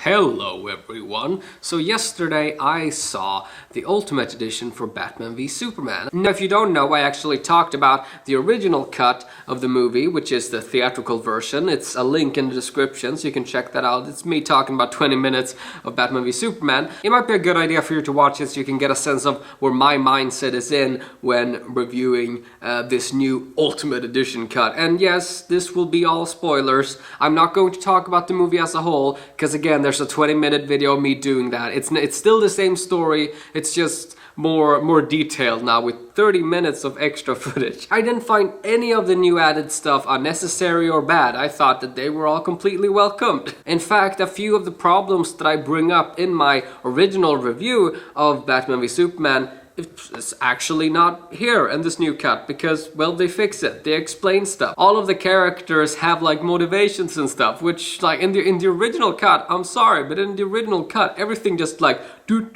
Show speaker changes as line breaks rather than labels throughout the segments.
Hello everyone! So yesterday I saw the Ultimate Edition for Batman v Superman. Now if you don't know, I actually talked about the original cut of the movie, which is the theatrical version. It's a link in the description so you can check that out. It's me talking about 20 minutes of Batman v Superman. It might be a good idea for you to watch it so you can get a sense of where my mindset is in when reviewing this new Ultimate Edition cut. And yes, this will be all spoilers. I'm not going to talk about the movie as a whole, because again, there's a 20-minute video of me doing that. It's still the same story, it's just more detailed now with 30 minutes of extra footage. I didn't find any of the new added stuff unnecessary or bad. I thought that they were all completely welcomed. In fact, a few of the problems that I bring up in my original review of Batman v Superman, it's actually not here in this new cut because, well, they fix it. They explain stuff. All of the characters have like motivations and stuff, which like in the original cut, I'm sorry, but in the original cut, everything just like do.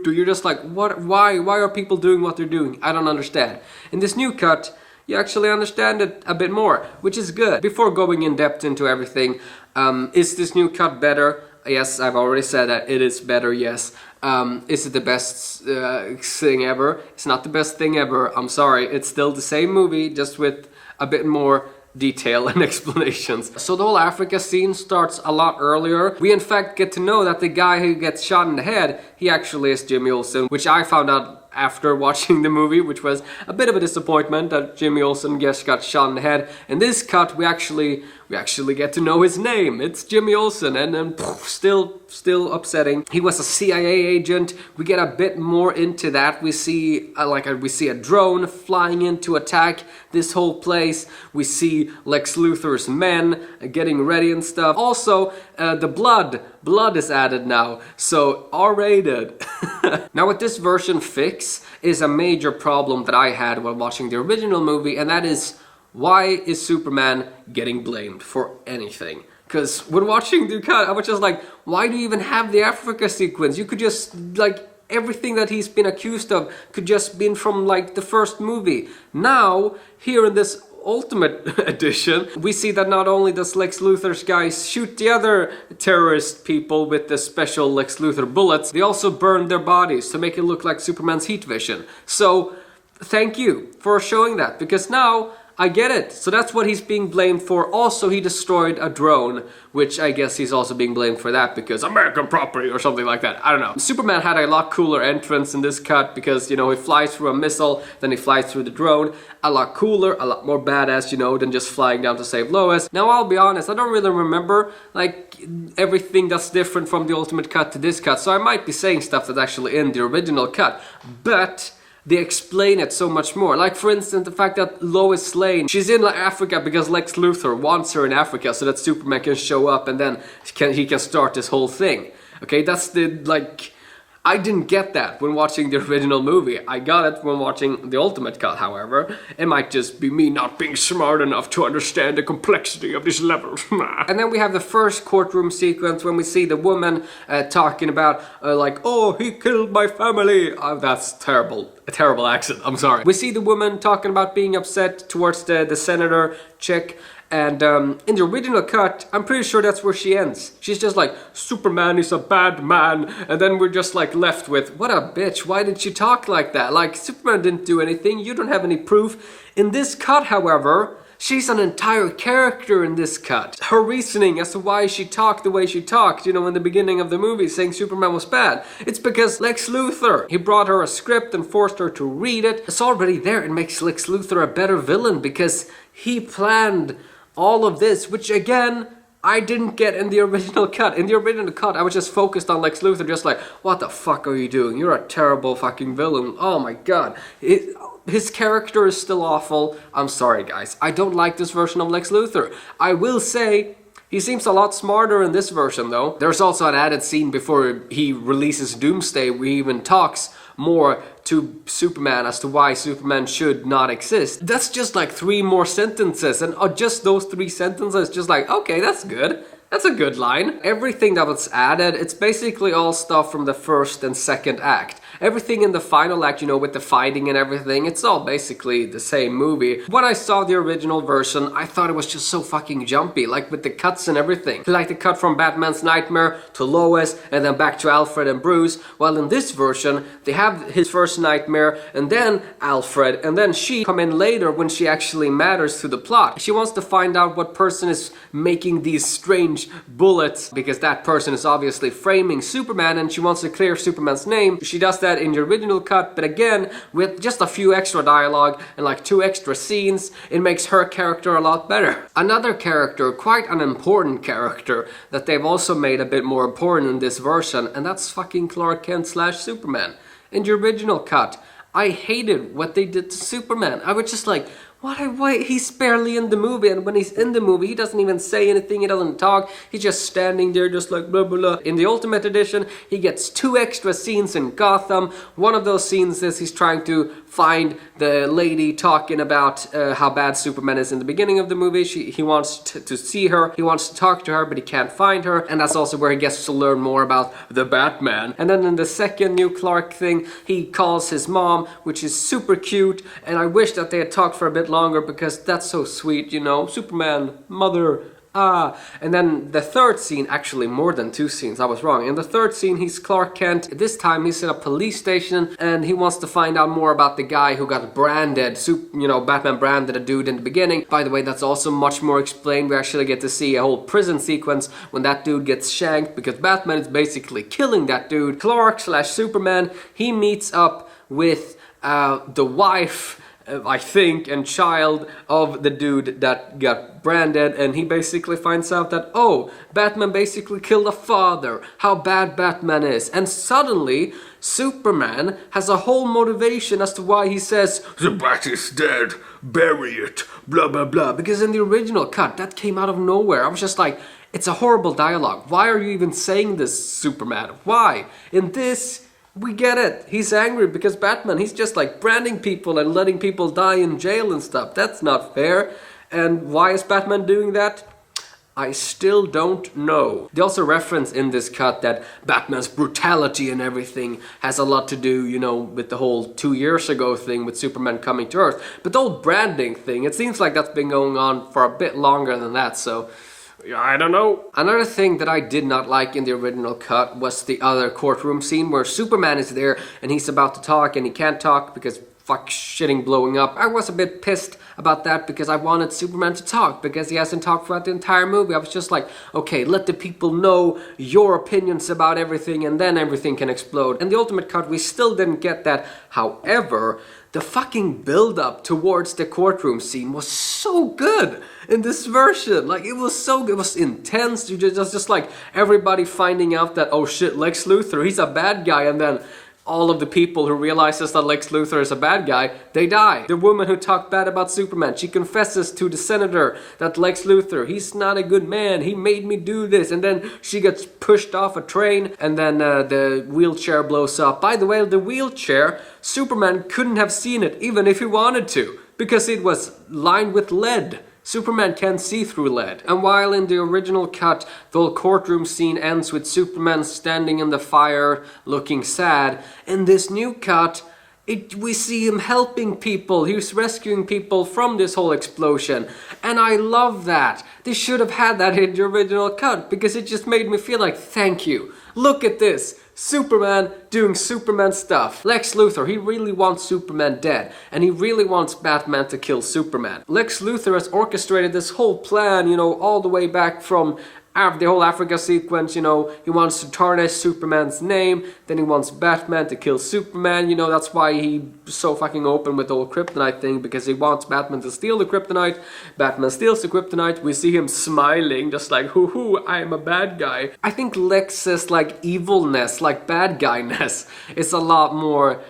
You're just like, what? Why are people doing what they're doing? I don't understand. In this new cut, you actually understand it a bit more, which is good. Before going in depth into everything, is this new cut better? Yes, I've already said that it is better, yes. Is it the best thing ever? It's not the best thing ever, I'm sorry. It's still the same movie, just with a bit more detail and explanations. So the whole Africa scene starts a lot earlier. We in fact get to know that the guy who gets shot in the head, he actually is Jimmy Olsen, which I found out after watching the movie, which was a bit of a disappointment that Jimmy Olsen just got shot in the head. In this cut, we actually get to know his name. It's Jimmy Olsen, and then still upsetting. He was a CIA agent. We get a bit more into that. We see a drone flying in to attack this whole place. We see Lex Luthor's men getting ready and stuff. Also, the blood is added now, so R-rated. Now what this version fix is a major problem that I had while watching the original movie, and that is, why is Superman getting blamed for anything? Because when watching the cut, I was just like, why do you even have the Africa sequence? You could just, like, everything that he's been accused of could just been from, like, the first movie. Now, here in this Ultimate Edition, we see that not only does Lex Luthor's guys shoot the other terrorist people with the special Lex Luthor bullets, they also burn their bodies to make it look like Superman's heat vision. So, thank you for showing that, because now I get it. So that's what he's being blamed for. Also, he destroyed a drone, which I guess he's also being blamed for that because American property or something like that. I don't know. Superman had a lot cooler entrance in this cut because, you know, he flies through a missile, then he flies through the drone. A lot cooler, a lot more badass, you know, than just flying down to save Lois. Now, I'll be honest, I don't really remember, like, everything that's different from the Ultimate cut to this cut, so I might be saying stuff that's actually in the original cut, but they explain it so much more. Like, for instance, the fact that Lois Lane, she's in Africa because Lex Luthor wants her in Africa so that Superman can show up and then he can start this whole thing. Okay, that's the, like, I didn't get that when watching the original movie. I got it when watching the Ultimate cut, however. It might just be me not being smart enough to understand the complexity of this level. And then we have the first courtroom sequence when we see the woman talking about, like, oh, he killed my family. That's terrible. A terrible accent, I'm sorry. We see the woman talking about being upset towards the senator chick. And in the original cut, I'm pretty sure that's where she ends. She's just like, Superman is a bad man. And then we're just like left with, what a bitch, why did she talk like that? Like, Superman didn't do anything, you don't have any proof. In this cut, however, she's an entire character in this cut. Her reasoning as to why she talked the way she talked, you know, in the beginning of the movie, saying Superman was bad. It's because Lex Luthor, he brought her a script and forced her to read it. It's already there. It makes Lex Luthor a better villain because he planned all of this, which again, I didn't get in the original cut. In the original cut, I was just focused on Lex Luthor, just like, what the fuck are you doing? You're a terrible fucking villain. Oh my god. His character is still awful. I'm sorry, guys. I don't like this version of Lex Luthor. I will say, he seems a lot smarter in this version, though. There's also an added scene before he releases Doomsday where he even talks more to Superman as to why Superman should not exist. That's just like 3 more sentences, and just those 3 sentences, just like, okay, that's good. That's a good line. Everything that was added, it's basically all stuff from the first and second act. Everything in the final act, you know, with the fighting and everything, it's all basically the same movie. When I saw the original version, I thought it was just so fucking jumpy, like with the cuts and everything. Like the cut from Batman's nightmare to Lois and then back to Alfred and Bruce. While in this version, they have his first nightmare and then Alfred, and then she come in later when she actually matters to the plot. She wants to find out what person is making these strange bullets, because that person is obviously framing Superman, and she wants to clear Superman's name. She does that in the original cut, but again, with just a few extra dialogue and like 2 extra scenes, it makes her character a lot better. Another character, quite an important character, that they've also made a bit more important in this version, and that's fucking Clark Kent / Superman. In the original cut, I hated what they did to Superman. I was just like, why? He's barely in the movie, and when he's in the movie, he doesn't even say anything, he doesn't talk, he's just standing there just like blah blah blah. In the Ultimate Edition, he gets 2 extra scenes in Gotham. One of those scenes is he's trying to find the lady talking about how bad Superman is in the beginning of the movie. He wants to see her, he wants to talk to her, but he can't find her, and that's also where he gets to learn more about the Batman. And then in the second new Clark thing, he calls his mom, which is super cute, and I wish that they had talked for a bit longer, because that's so sweet, you know, Superman, mother, and then the third scene, actually more than 2 scenes, I was wrong. In the third scene, he's Clark Kent. This time he's in a police station and he wants to find out more about the guy who got branded, you know, Batman branded a dude in the beginning. By the way, that's also much more explained. We actually get to see a whole prison sequence when that dude gets shanked, because Batman is basically killing that dude. Clark / Superman, he meets up with the wife, I think, and child of the dude that got branded, and he basically finds out that, oh, Batman basically killed a father, how bad Batman is, and suddenly Superman has a whole motivation as to why he says, "The bat is dead, bury it, blah blah blah," because in the original cut, that came out of nowhere. I was just like, it's a horrible dialogue. Why are you even saying this, Superman? Why? In this, we get it. He's angry because Batman, he's just like branding people and letting people die in jail and stuff. That's not fair. And why is Batman doing that? I still don't know. They also reference in this cut that Batman's brutality and everything has a lot to do, you know, with the whole 2 years ago thing with Superman coming to Earth. But the whole branding thing, it seems like that's been going on for a bit longer than that, so I don't know. Another thing that I did not like in the original cut was the other courtroom scene where Superman is there and he's about to talk and he can't talk because fuck shitting blowing up. I was a bit pissed about that because I wanted Superman to talk, because he hasn't talked throughout the entire movie. I was just like, okay, let the people know your opinions about everything and then everything can explode. In the Ultimate Cut, we still didn't get that. However, the fucking build-up towards the courtroom scene was so good in this version. Like, it was so good. It was intense. You just like everybody finding out that, oh shit, Lex Luthor, he's a bad guy, and then all of the people who realizes that Lex Luthor is a bad guy, they die. The woman who talked bad about Superman, she confesses to the senator that Lex Luthor, he's not a good man, he made me do this, and then she gets pushed off a train, and then the wheelchair blows up. By the way, the wheelchair, Superman couldn't have seen it even if he wanted to, because it was lined with lead. Superman can't see through lead. And while in the original cut, the whole courtroom scene ends with Superman standing in the fire looking sad, in this new cut, we see him helping people. He's rescuing people from this whole explosion. And I love that. They should have had that in the original cut, because it just made me feel like, thank you. Look at this. Superman doing Superman stuff. Lex Luthor, he really wants Superman dead, and he really wants Batman to kill Superman. Lex Luthor has orchestrated this whole plan, you know, all the way back from the whole Africa sequence, you know, he wants to tarnish Superman's name, then he wants Batman to kill Superman, you know, that's why he's so fucking open with the whole kryptonite thing, because he wants Batman to steal the kryptonite. Batman steals the kryptonite, we see him smiling, just like, hoo hoo, I am a bad guy. I think Lex's, like, evilness, like bad guyness, is a lot more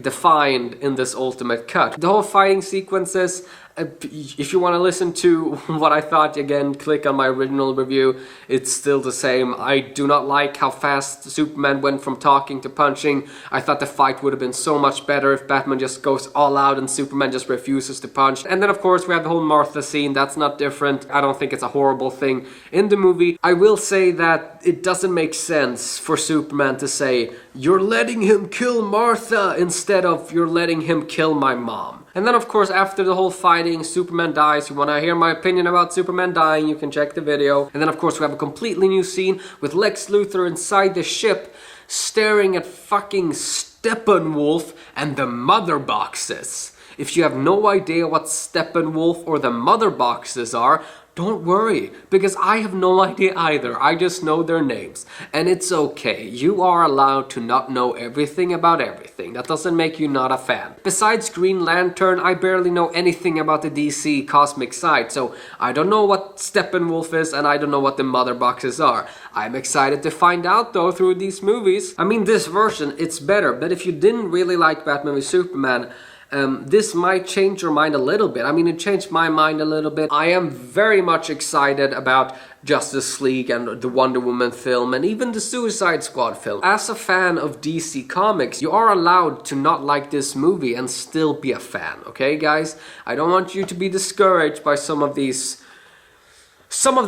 defined in this Ultimate Cut. The whole fighting sequences, If you want to listen to what I thought, again, click on my original review. It's still the same. I do not like how fast Superman went from talking to punching. I thought the fight would have been so much better if Batman just goes all out and Superman just refuses to punch. And then of course we have the whole Martha scene. That's not different. I don't think it's a horrible thing in the movie. I will say that it doesn't make sense for Superman to say, "You're letting him kill Martha," instead of "You're letting him kill my mom." And then of course after the whole fighting, Superman dies. You want to hear my opinion about Superman dying, you can check the video. And then of course we have a completely new scene with Lex Luthor inside the ship staring at fucking Steppenwolf and the mother boxes. If you have no idea what Steppenwolf or the mother boxes are, don't worry, because I have no idea either. I just know their names. And it's okay. You are allowed to not know everything about everything. That doesn't make you not a fan. Besides Green Lantern, I barely know anything about the DC cosmic side, so I don't know what Steppenwolf is and I don't know what the mother boxes are. I'm excited to find out though through these movies. I mean, this version, it's better, but if you didn't really like Batman v Superman, this might change your mind a little bit. I mean, it changed my mind a little bit. I am very much excited about Justice League and the Wonder Woman film and even the Suicide Squad film. As a fan of DC Comics, you are allowed to not like this movie and still be a fan, okay guys? I don't want you to be discouraged by some of the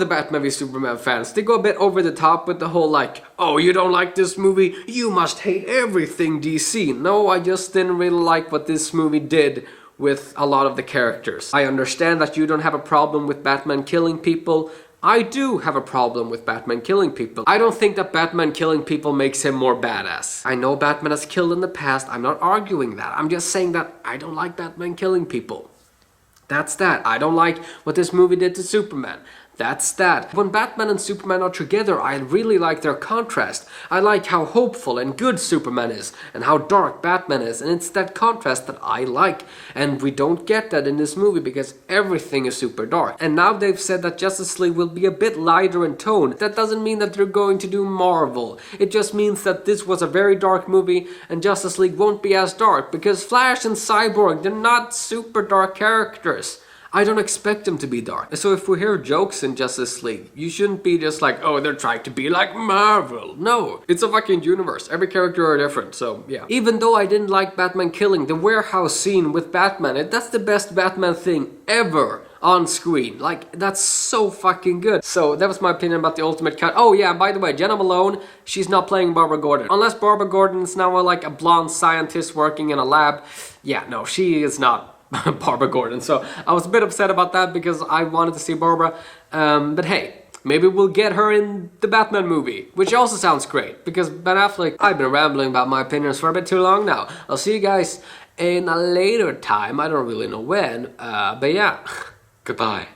Batman v Superman fans. They go a bit over the top with the whole like, "Oh, you don't like this movie? You must hate everything DC." No, I just didn't really like what this movie did with a lot of the characters. I understand that you don't have a problem with Batman killing people. I do have a problem with Batman killing people. I don't think that Batman killing people makes him more badass. I know Batman has killed in the past. I'm not arguing that. I'm just saying that I don't like Batman killing people. That's that. I don't like what this movie did to Superman. That's that. When Batman and Superman are together, I really like their contrast. I like how hopeful and good Superman is, and how dark Batman is, and it's that contrast that I like. And we don't get that in this movie because everything is super dark. And now they've said that Justice League will be a bit lighter in tone. That doesn't mean that they're going to do Marvel. It just means that this was a very dark movie, and Justice League won't be as dark, because Flash and Cyborg, they're not super dark characters. I don't expect them to be dark. So if we hear jokes in Justice League, you shouldn't be just like, "Oh, they're trying to be like Marvel." No, it's a fucking universe. Every character are different, so yeah. Even though I didn't like Batman killing, the warehouse scene with Batman, that's the best Batman thing ever on screen. Like, that's so fucking good. So that was my opinion about the Ultimate Cut. Oh yeah, by the way, Jenna Malone, she's not playing Barbara Gordon. Unless Barbara Gordon is now like a blonde scientist working in a lab. Yeah, no, she is not Barbara Gordon. So I was a bit upset about that because I wanted to see Barbara. But hey, maybe we'll get her in the Batman movie, which also sounds great because Ben Affleck, I've been rambling about my opinions for a bit too long now. I'll see you guys in a later time. I don't really know when, but yeah, goodbye.